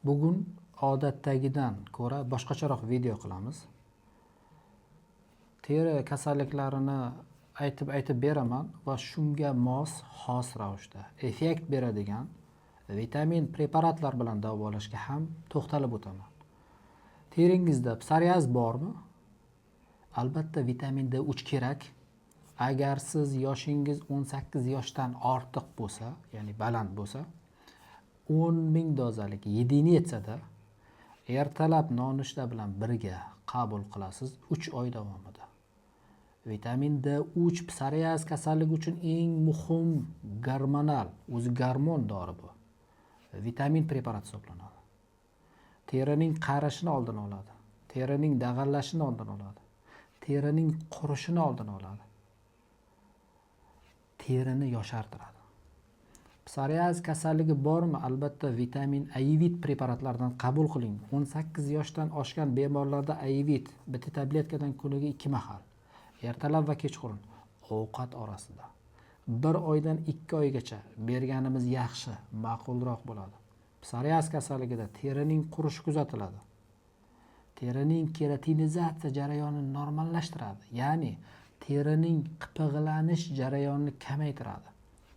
Bugun odatdagidan ko'ra boshqacharoq video qilamiz. Teri kasalliklarini aytib beraman va shunga mos xos ravishda effekt beradigan vitamin preparatlar bilan davolashga ham to'xtalib o'taman. Teringizda psoriaz bormi? Albatta vitamin D3 kerak. Agar siz yoshingiz 18 yoshdan ortiq bo'lsa, ya'ni baland bo'lsa, 10,000 dozalik единицада ertalab nonushta bilan birga qabul qilasiz 3 oy davomida. Vitamin D3 psoriaz kasalligi uchun eng muhim gormonal, o'zi gormon dori bu. Vitamin preparati hisoblanadi. Terining qarishini oldini oladi. Terining dag'allashini oldini oladi. Terining qurishini oldini oladi. Terini yoshartiradi. Psoriaz kasalligi bormi? Albatta vitamin Ayvit preparatlaridan qabul qiling. 18 yoshdan oshgan bemorlarda Ayvit bitta tabletkadan kuniga 2 mahal, ertalab va kechqurun ovqat orasida 1 oydan 2 oygacha berganimiz yaxshi, ma'qulroq bo'ladi. Psoriaz kasalligida terining qurishi kuzatiladi. Terining keratinizatsiya jarayonini normallashtiradi, ya'ni terining qipig'lanish jarayonini kamaytiradi.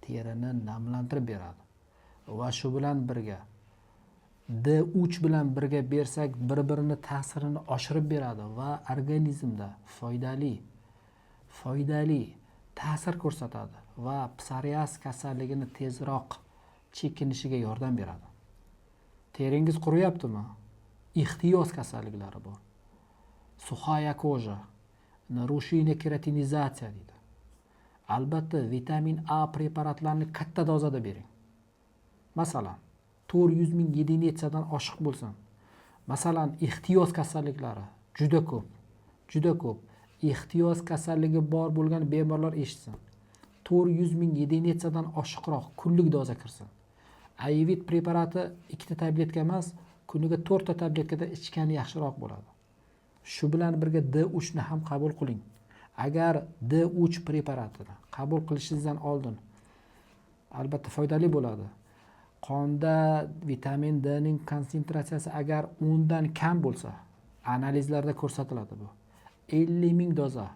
Terini namlantirib beradi. Va shu bilan birga D3 bilan birga bersak bir-birini ta'sirini oshirib beradi va organizmda foydali ta'sir ko'rsatadi va psoriaz kasalligini tezroq chekinishiga yordam beradi. Teringiz quriyaptimi? Ixtiyoz kasalliklari bor. Suxaya koja, narушение keratinizatsiya deydi. Albatta vitamin A preparatlarini katta dozada bering. Masalan, 400,000 единицаdan oshiq bo'lsin. Masalan, ixtiyoz kasalliklari juda ko'p. Ixtiyoz kasalligi bor bo'lgan bemorlar eshitsin. 400,000 единицаdan oshiqroq kunlik doza kirsin. Ayvit preparati 2 ta tabletka emas, kuniga 4 ta tabletkada ichgani yaxshiroq bo'ladi. Shu bilan birga D3 ni ham qabul qiling. Agar D3 preparatini qabul qilishingizdan oldin albatta foydali bo'ladi. Qonda vitamin D ning konsentratsiyasi agar 10 dan kam bo'lsa, analizlarda ko'rsatiladi bu. 50,000 doza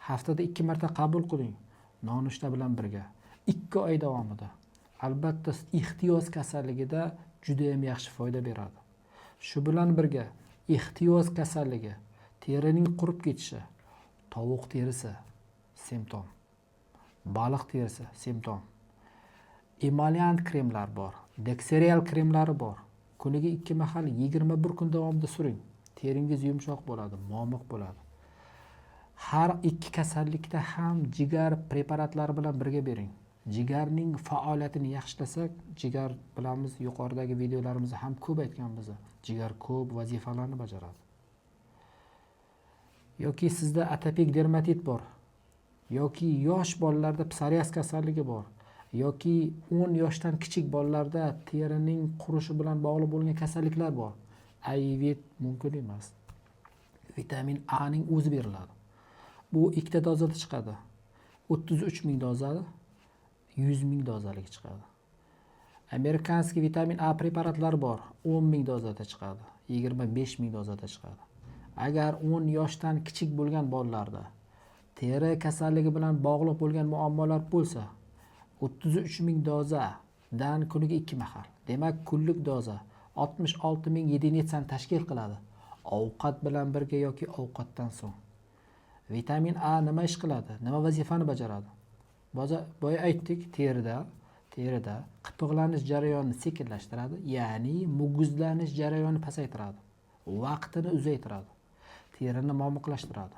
haftada 2 marta qabul qiling, nonushta bilan birga 2 oy davomida. Albatta ixtiyoz kasalligida juda ham yaxshi foyda beradi. Shu bilan birga ixtiyoz kasalligi, terining qurib ketishi, tovuq terisi simptom, baliq terisi simptom. Emollient kremlar bor, Dexerial kremlari bor. Kuniga 2 mahal 21 kun davomida suring. Teringiz yumshoq bo'ladi, momiq bo'ladi. Har ikki kasallikda ham jigar preparatlari bilan birga bering. Jigarning faoliyatini yaxshilasak, jigar bilamiz, yuqoridagi videolarimizda ham ko'p aytganmiz. Jigar ko'p vazifalarni bajaradi. Yoki sizda atopik dermatit bor, yoki yosh bolalarda psoriaz kasalligi bor, yoki 10 yoshdan kichik bolalarda terining qurishi bilan bog'liq bo'lgan kasalliklar bor. Ayvit mumkin emas. Vitamin A ning o'zi beriladi. Bu 2 ta dozada chiqadi. 33,000 doza, 100,000 dozalik chiqadi. Amerikanskiy vitamin A preparatlari bor, 10,000 dozada chiqadi, 25,000 dozada chiqadi. Agar 10 yoshdan kichik bo'lgan bolalarda teri kasalligi bilan bog'liq bo'lgan muammolar bo'lsa, 33,000 dozadan kuniga 2 mahal. Demak, kunlik doza 66,000 единицаны tashkil qiladi. Ovqat bilan birga yoki ovqatdan so'ng. Vitamin A nima ish qiladi? Nima vazifani bajaradi? Boya aytdik, terida qipig'lanish jarayonini sekinlashtiradi, ya'ni muguzlanish jarayonini pasaytiradi. Vaqtini uzaytiradi. Terini momiqlashtiradi.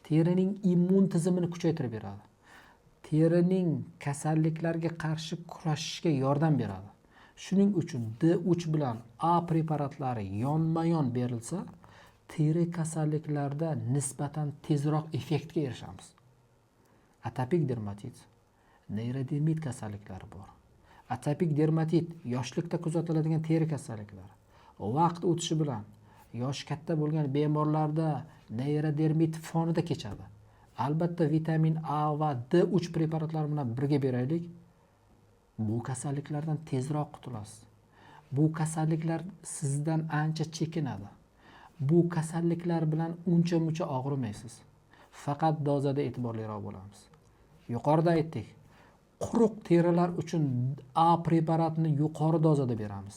Terining immun tizimini kuchaytirib beradi. Terining kasalliklarga qarshi kurashishga yordam beradi. Shuning uchun D3 bilan A preparatlari yonma-yon berilsa, teri kasalliklarda nisbatan tezroq effektga erishamiz. Atopik dermatit, neyrodermit kasalliklari bor. Atopik dermatit yoshlikda kuzatiladigan teri kasalliklari. Vaqt o'tishi bilan yosh katta bo'lgan bemorlarda neyrodermit fonida kechadi. Albatta vitamin A va D3 preparatlari bilan birga beraylik. Bu kasalliklardan tezroq qutulasiz. Bu kasalliklar sizdan ancha chekinadi. Bu kasalliklar bilan uncha-muncha og'rimaysiz. Faqat dozada e'tiborliroq bo'lamiz. Yuqorida aytdik. Quruq terilar uchun A preparatini yuqori dozada beramiz.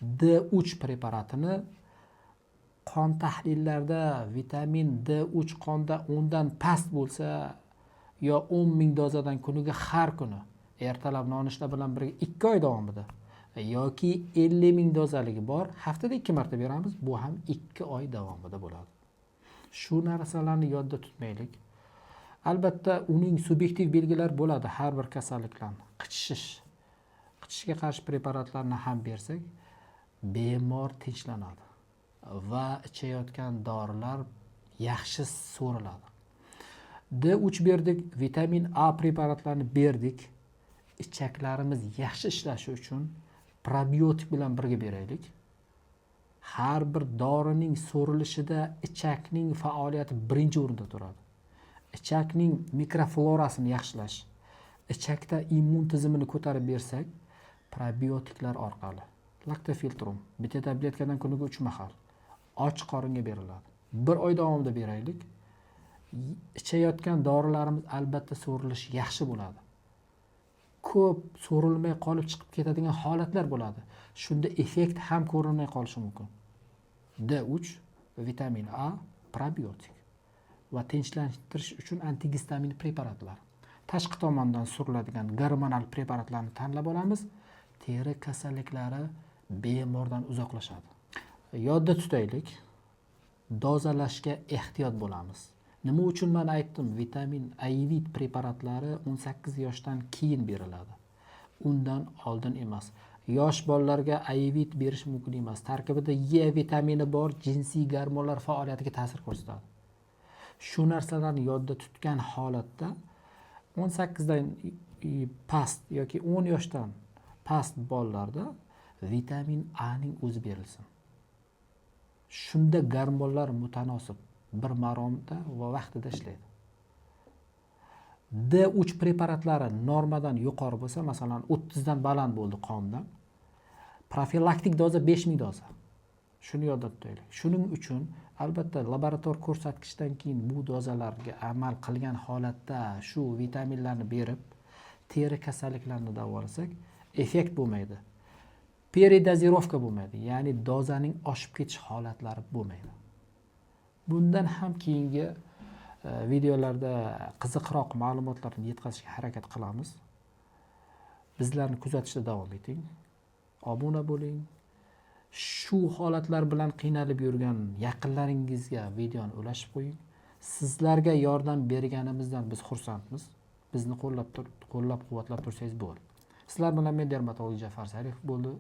D3 preparatini qon tahlillarida vitamin D3 qonda 10 dan past bo'lsa yo 10 ming dozadan kuniga har kuni ertalab nonushta bilan birga 2 oy davomida yoki 50 ming dozaligi bor, haftada 2 marta beramiz, bu ham 2 oy davomida bo'ladi. Shu narsalarni yodda tutmaylik. Albatta uning subyektiv belgilari bo'ladi har bir kasalliklarni. Qichishishga qarshi preparatlarni ham bersak, bemor tinchlanadi va ichayotgan dorilar yaxshi so'riladi. D3 berdik, vitamin A preparatlarini berdik. Ichaklarimiz yaxshi ishlashi uchun probiotik bilan birga beraylik. Har bir dorining so'rilishida ichakning faoliyati birinchi o'rinda turadi. Ichakning mikroflorasini yaxshilash, ichakda immun tizimini ko'tarib bersak, probiotiklar orqali Lactofiltrum bitta tabletkadan kuniga 3 mahal och qoringa beriladi. 1 oy davomida beraylik. Ichayotgan dorilarimiz albatta so'rilishi yaxshi bo'ladi. Ko'p so'rilmay qolib chiqib ketadigan holatlar bo'ladi. Shunda effekt ham ko'rinmay qolishi mumkin. D3, vitamin A, probiotik va tinchlantirish uchun antigistamin preparatlar. Tashqi tomondan suriladigan gormonal preparatlarni tanlab olamiz. Teri kasalliklari bemordan uzoqlashadi. Yodda tutaylik, dozalashga ehtiyot bo'lamiz. Nima uchun men aytdim, vitamin Ayvit preparatlari 18 yoshdan keyin beriladi. Undan oldin emas. Yosh bolalarga Ayvit berish mumkin emas. Tarkibida E vitamini bor, jinsiy gormonlar faoliyatiga ta'sir ko'rsatadi. Shu narsalarni yodda tutgan holatda 18 dan past yoki 10 yoshdan past bolalarda vitamin A ning o'zi berilsin. Shunda gormonlar mutanosib bir maromda va vaqtida ishlaydi. D3 preparatlari normadan yuqori bo'lsa, masalan 30 dan baland bo'ldi qonda, profilaktik doza 5000 doza. Shuni yodda tutaylik. Shuning uchun albatta laborator ko'rsatkichdan keyin bu dozalarga amal qilgan holatda shu vitaminlarni berib, teri kasalliklarini davolasak, effekt bo'lmaydi. Peridozirovka bo'lmaydi, ya'ni dozaning oshib ketish holatlari bo'lmaydi. Bundan ham keyingi videolarda qiziqroq ma'lumotlarni yetkazishga harakat qilamiz. Bizlarni kuzatishda davom eting. Obuna bo'ling. Shu holatlar bilan qiynalib yurgan yaqinlaringizga videoni ulashib qo'ying. Sizlarga yordam berganimizdan biz xursandmiz. Bizni qo'llab-quvvatlab tursangiz bo'ldi. Sizlar bilan men dermatolog Jafar Saripov bo'ldi.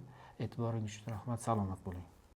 E'tiboringiz uchun rahmat, salomat bo'ling.